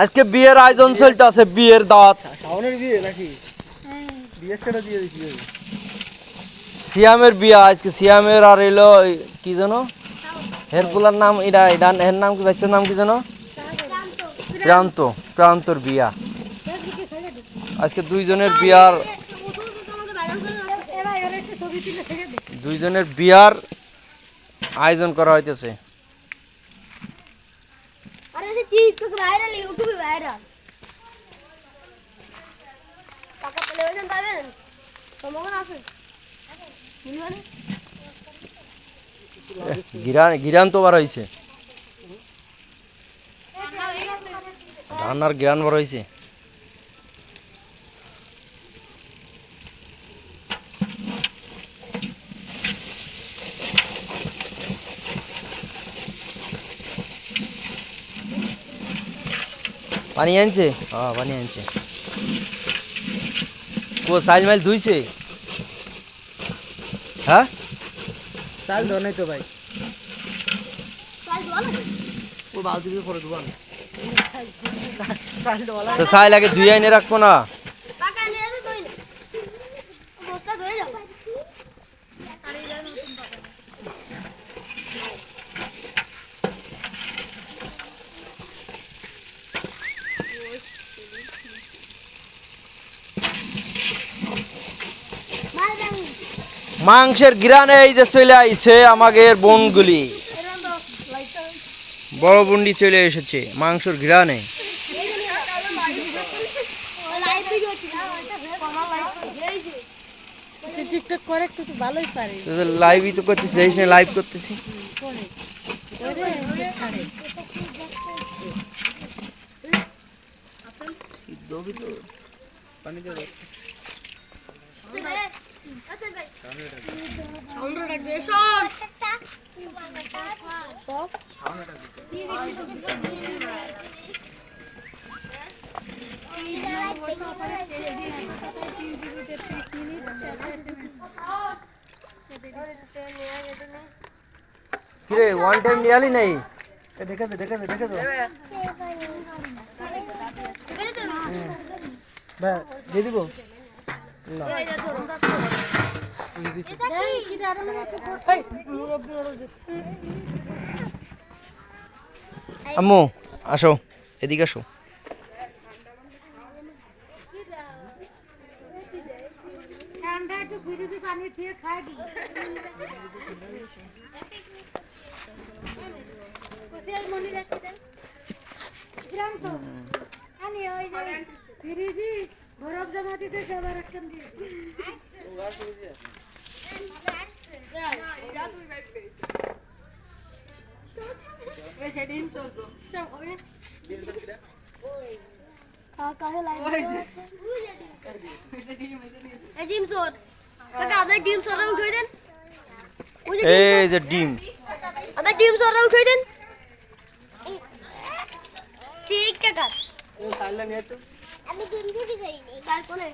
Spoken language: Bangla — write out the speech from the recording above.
আজকে বিয়ের আয়োজন চলতেছে, বিয়ের দাওয়াত। শাওনের বিয়ে নাকি? বিয়ের সেটা দিয়ে দিচ্ছি। সিয়ামের বিয়া আজকে, সিয়ামের আর এলো কি জানো হেরপুলার নাম, এটা এর নাম কি, বাচ্চার নাম কি জানো? প্রান্ত। প্রান্তর বিয়া আজকে। দুইজনের বিয়ার আয়োজন করা হইতেছে। গিরান তো বার হয়েছে, ধানার জ্ঞান বার হয়েছে। পানি আনছে, হ্যাঁ পানি আনছে। ও সাইল মাইল ধুইছে? হ্যাঁ চাল ধর নাই তো ভাই, ও বালতি দিয়ে করে দেবো আমি। সাইল আগে ধুয়ে এনে রাখবো না? মাংসের গ্রানে এই যে চলে আইছে আমাদের বোনগুলি, বড় বুন্ডি চলে এসেছে মাংসের গ্রানে। লাইভই তো করতেছি, লাইভ করতেছি। কিরে ওয়ান টাইম নিয়ালি নেই? দেখে দে দেখে দে দেখে দে দিয়ে দিব না। আম্মু আসো, এদিকে আসো। এই যে ডিম, ডিম সরা উঠাই দেন। ঠিক আছে, আমি ডিম দিতে যাইনি তারপরে